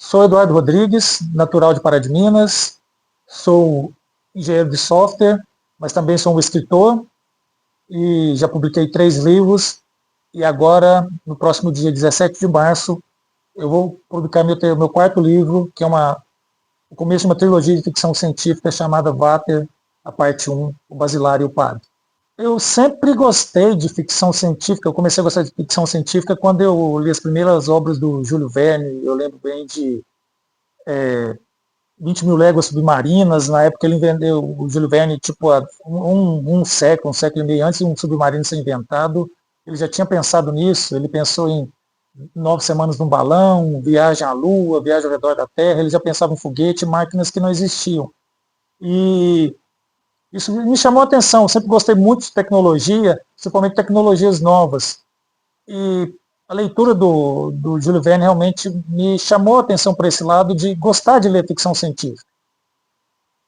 Sou Eduardo Rodrigues, natural de Pará de Minas, sou engenheiro de software, mas também sou um escritor e já publiquei 3 livros e agora, no próximo dia 17 de março, eu vou publicar meu quarto livro, que é o começo de uma trilogia de ficção científica chamada Vater, a parte 1, O Basilário e o Padre. Eu sempre gostei de ficção científica, eu comecei a gostar de ficção científica quando eu li as primeiras obras do Júlio Verne, eu lembro bem de 20 mil léguas submarinas, na época ele vendeu o Júlio Verne, tipo, um século e meio antes de um submarino ser inventado, ele já tinha pensado nisso, ele pensou em 9 semanas num balão, viagem à Lua, viagem ao redor da Terra, ele já pensava em foguete, máquinas que não existiam. E isso me chamou a atenção, eu sempre gostei muito de tecnologia, principalmente tecnologias novas. E a leitura do Júlio Verne realmente me chamou a atenção para esse lado de gostar de ler ficção científica.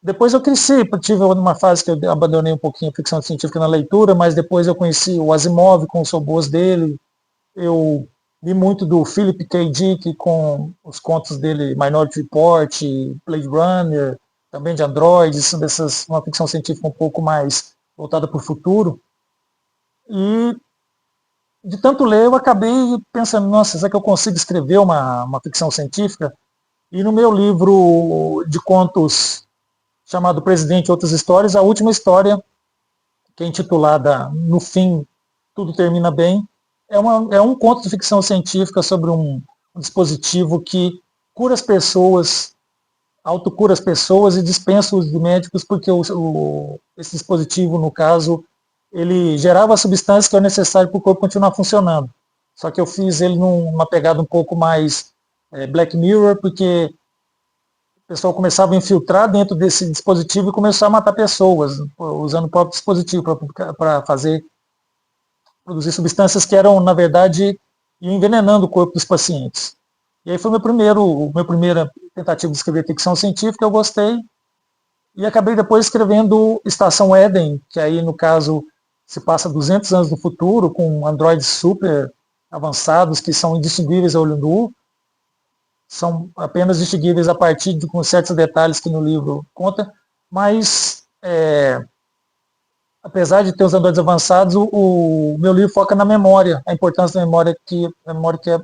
Depois eu cresci, tive uma fase que eu abandonei um pouquinho a ficção científica na leitura, mas depois eu conheci o Asimov com os robôs dele, eu li muito do Philip K. Dick com os contos dele, Minority Report, Blade Runner, também de androides, uma ficção científica um pouco mais voltada para o futuro. E de tanto ler, eu acabei pensando, nossa, será que eu consigo escrever uma ficção científica? E no meu livro de contos chamado Presidente e Outras Histórias, a última história, que é intitulada No Fim, Tudo Termina Bem, é um conto de ficção científica sobre um dispositivo que cura as pessoas, autocura as pessoas e dispensa os médicos, porque esse dispositivo, no caso, ele gerava a substância que é necessária para o corpo continuar funcionando. Só que eu fiz ele numa pegada um pouco mais Black Mirror, porque o pessoal começava a infiltrar dentro desse dispositivo e começou a matar pessoas, usando o próprio dispositivo para produzir substâncias que eram, na verdade, envenenando o corpo dos pacientes. E aí foi minha primeira tentativa de escrever ficção científica, eu gostei, e acabei depois escrevendo Estação Éden, que aí, no caso, se passa 200 anos no futuro, com androides super avançados que são indistinguíveis a olho nu, são apenas distinguíveis a partir de com certos detalhes que no livro conta, mas apesar de ter os androides avançados, o meu livro foca na memória, a importância da memória,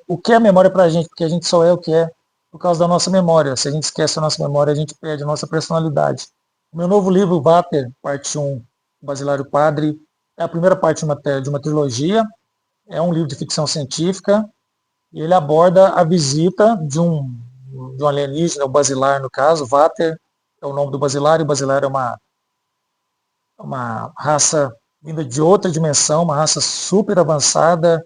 o que é a memória para a gente, porque a gente só é o que é por causa da nossa memória. Se a gente esquece a nossa memória, a gente perde a nossa personalidade. O meu novo livro, Vater, parte 1, Basilário Padre, é a primeira parte de uma trilogia, é um livro de ficção científica, e ele aborda a visita de um alienígena, o Basilar no caso, Vater é o nome do Basilar, e o Basilar é uma raça vinda de outra dimensão, uma raça super avançada,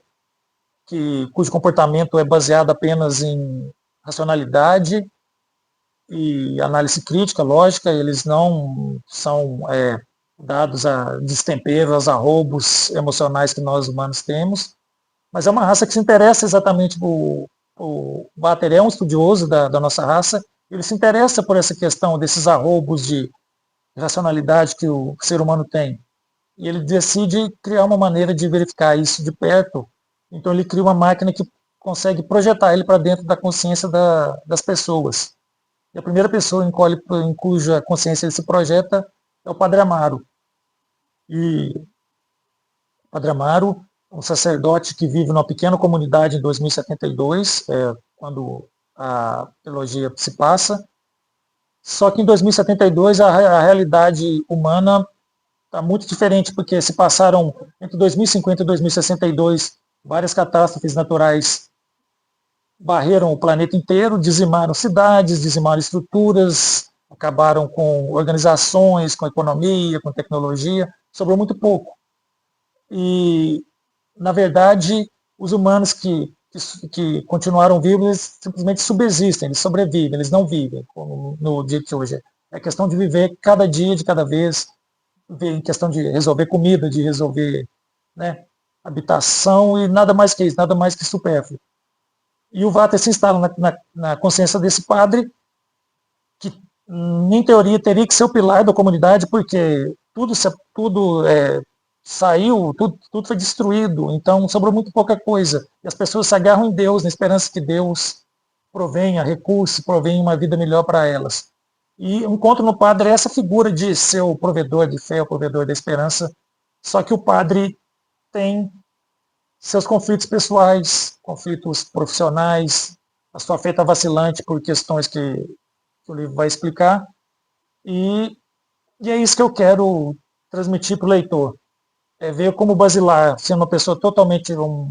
cujo comportamento é baseado apenas em racionalidade e análise crítica, lógica, eles não são dados a destemperos, a roubos emocionais que nós humanos temos, mas é uma raça que se interessa exatamente o Vater é um estudioso da nossa raça, ele se interessa por essa questão desses arroubos de racionalidade que o ser humano tem. E ele decide criar uma maneira de verificar isso de perto. Então ele cria uma máquina que consegue projetar ele para dentro da consciência das pessoas. E a primeira pessoa em cuja consciência ele se projeta é o Padre Amaro. E o Padre Amaro, um sacerdote que vive numa pequena comunidade em 2072, quando a trilogia se passa. Só que em 2072 a realidade humana está muito diferente, porque se passaram entre 2050 e 2062 várias catástrofes naturais barreram o planeta inteiro, dizimaram cidades, dizimaram estruturas, acabaram com organizações, com economia, com tecnologia, sobrou muito pouco. E, na verdade, os humanos que continuaram vivos, eles simplesmente subsistem, eles sobrevivem, eles não vivem, como no dia de hoje. É questão de viver cada dia de cada vez, em questão de resolver comida, de resolver, né, habitação e nada mais que isso, nada mais que supérfluo. E o Vater se instala na consciência desse padre, que em teoria teria que ser o pilar da comunidade, porque tudo saiu, tudo foi destruído, então sobrou muito pouca coisa. E as pessoas se agarram em Deus, na esperança que Deus provenha recursos, provenha uma vida melhor para elas. E eu encontro no padre essa figura de ser o provedor de fé, o provedor da esperança, só que o padre tem seus conflitos pessoais, conflitos profissionais, a sua fé está vacilante por questões que o livro vai explicar, e, e é isso que eu quero transmitir para o leitor. É ver como Basilar, sendo uma pessoa totalmente, um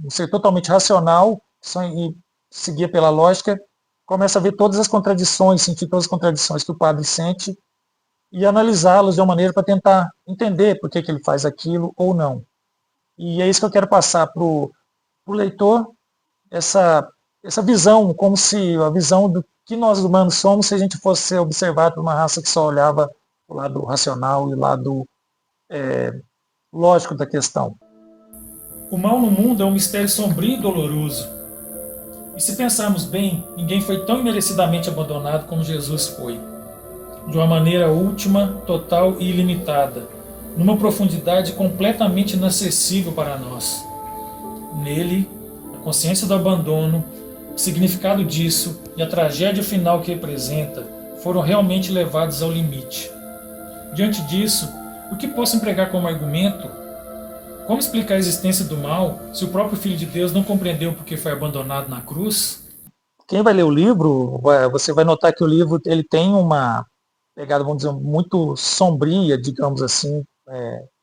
ser totalmente racional, e seguia pela lógica, começa a ver todas as contradições, sentir todas as contradições que o padre sente e analisá-los de uma maneira para tentar entender por que ele faz aquilo ou não. E é isso que eu quero passar para o leitor, essa visão, como se a visão do que nós humanos somos se a gente fosse ser observado por uma raça que só olhava o lado racional e o lado lógico da questão. O mal no mundo é um mistério sombrio e doloroso. E se pensarmos bem, ninguém foi tão imerecidamente abandonado como Jesus foi. De uma maneira última, total e ilimitada, numa profundidade completamente inacessível para nós. Nele, a consciência do abandono, o significado disso e a tragédia final que representa foram realmente levados ao limite. Diante disso, o que posso empregar como argumento? Como explicar a existência do mal se o próprio Filho de Deus não compreendeu porque foi abandonado na cruz? Quem vai ler o livro, você vai notar que o livro ele tem uma pegada, vamos dizer, muito sombria, digamos assim,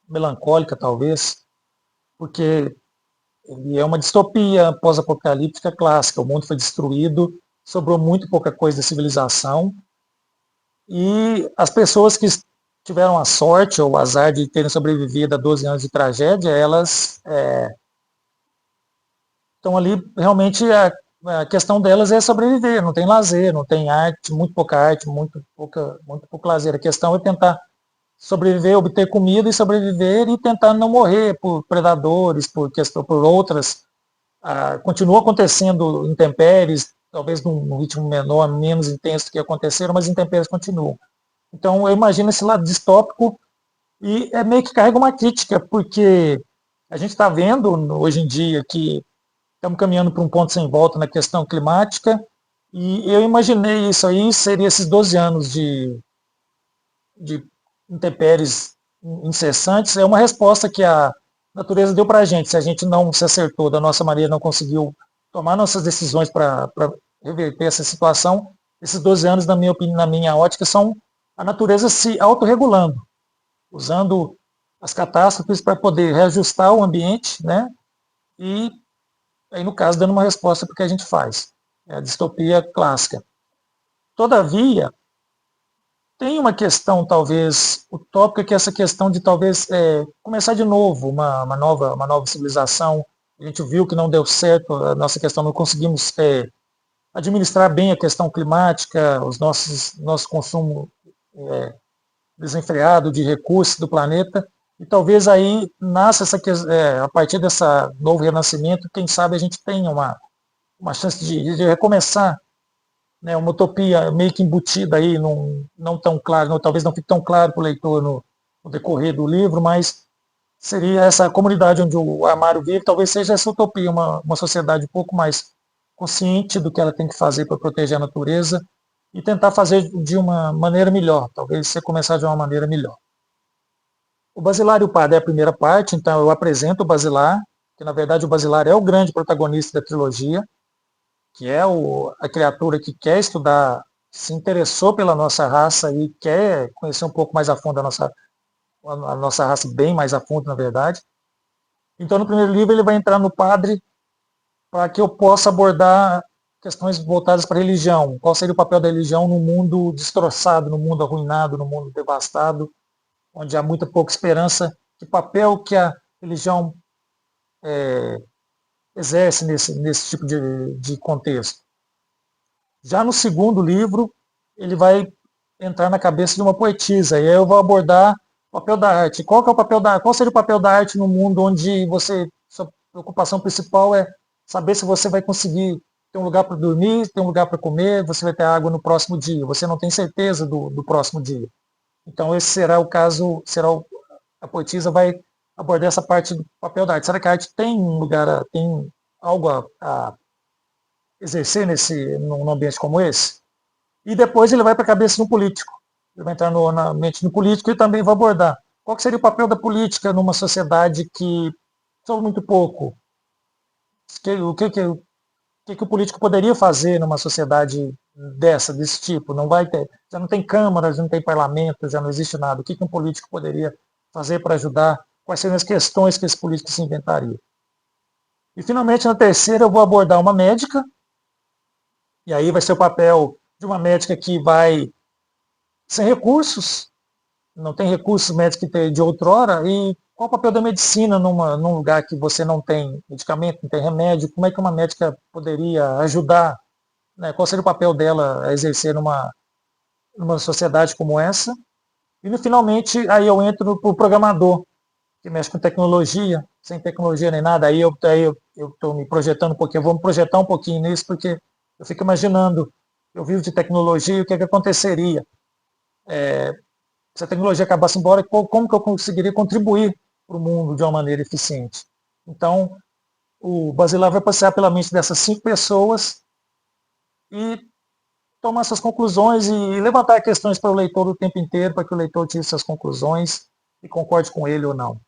melancólica talvez, porque ele é uma distopia pós-apocalíptica clássica. O mundo foi destruído, sobrou muito pouca coisa da civilização, e as pessoas que tiveram a sorte ou o azar de terem sobrevivido a 12 anos de tragédia, elas estão ali, realmente a questão delas é sobreviver, não tem lazer, não tem arte, muito pouco lazer. A questão é tentar sobreviver, obter comida e sobreviver e tentar não morrer por predadores, por outras. Continua acontecendo intempéries, talvez num ritmo menor, menos intenso do que aconteceram, mas intempéries continuam. Então eu imagino esse lado distópico e é meio que carrega uma crítica, porque a gente está vendo hoje em dia que estamos caminhando para um ponto sem volta na questão climática, e eu imaginei isso aí, seria esses 12 anos de intempéries incessantes, é uma resposta que a natureza deu para a gente. Se a gente não se acertou da nossa maneira, não conseguiu tomar nossas decisões para reverter essa situação, esses 12 anos, na minha opinião, na minha ótica, são a natureza se autorregulando, usando as catástrofes para poder reajustar o ambiente, né? E aí, no caso, dando uma resposta para o que a gente faz. É a distopia clássica. Todavia, tem uma questão, talvez, utópica, que é essa questão de talvez começar de novo uma nova civilização. A gente viu que não deu certo a nossa questão, não conseguimos administrar bem a questão climática, nosso consumo desenfreado de recursos do planeta. E talvez aí nasça a partir dessa novo renascimento, quem sabe a gente tenha uma chance de recomeçar, né, uma utopia meio que embutida aí, não tão claro, talvez não fique tão claro para o leitor no decorrer do livro, mas seria essa comunidade onde o Amário vive, talvez seja essa utopia, uma sociedade um pouco mais consciente do que ela tem que fazer para proteger a natureza e tentar fazer de uma maneira melhor, talvez você começar de uma maneira melhor. O Basilar e o Padre é a primeira parte, então eu apresento o Basilar, que na verdade o Basilar é o grande protagonista da trilogia, que é a criatura que quer estudar, se interessou pela nossa raça e quer conhecer um pouco mais a fundo a nossa raça, bem mais a fundo, na verdade. Então, no primeiro livro, ele vai entrar no padre para que eu possa abordar questões voltadas para a religião. Qual seria o papel da religião no mundo destroçado, no mundo arruinado, no mundo devastado, onde há muita pouca esperança? Que papel que a religião exerce nesse tipo de contexto? Já no segundo livro, ele vai entrar na cabeça de uma poetisa, e aí eu vou abordar o papel da arte. Qual seria o papel da arte no mundo onde sua preocupação principal é saber se você vai conseguir ter um lugar para dormir, ter um lugar para comer, você vai ter água no próximo dia, você não tem certeza do próximo dia. Então esse será o caso, a poetisa vai abordar essa parte do papel da arte. Será que a arte tem um lugar, tem algo a exercer num ambiente como esse? E depois ele vai para a cabeça de um político. Ele vai entrar na mente do político e também vai abordar qual que seria o papel da política numa sociedade que sou muito pouco. O que o político poderia fazer numa sociedade desse tipo? Não vai ter, já não tem câmara, já não tem parlamento, já não existe nada. O que um político poderia fazer para ajudar? Quais seriam as questões que esse político se inventaria? E finalmente, na terceira, eu vou abordar uma médica, e aí vai ser o papel de uma médica que vai sem recursos, não tem recursos médicos que tem de outrora, e qual o papel da medicina num lugar que você não tem medicamento, não tem remédio? Como é que uma médica poderia ajudar, né? Qual seria o papel dela a exercer numa sociedade como essa? E finalmente, aí eu entro para o programador, que mexe com tecnologia, sem tecnologia nem nada, aí eu estou me projetando um pouquinho, eu vou me projetar um pouquinho nisso, porque eu fico imaginando, eu vivo de tecnologia, o que aconteceria se a tecnologia acabasse embora, como que eu conseguiria contribuir para o mundo de uma maneira eficiente? Então, o Basilar vai passear pela mente dessas 5 pessoas e tomar suas conclusões e levantar questões para o leitor o tempo inteiro, para que o leitor tire suas conclusões e concorde com ele ou não.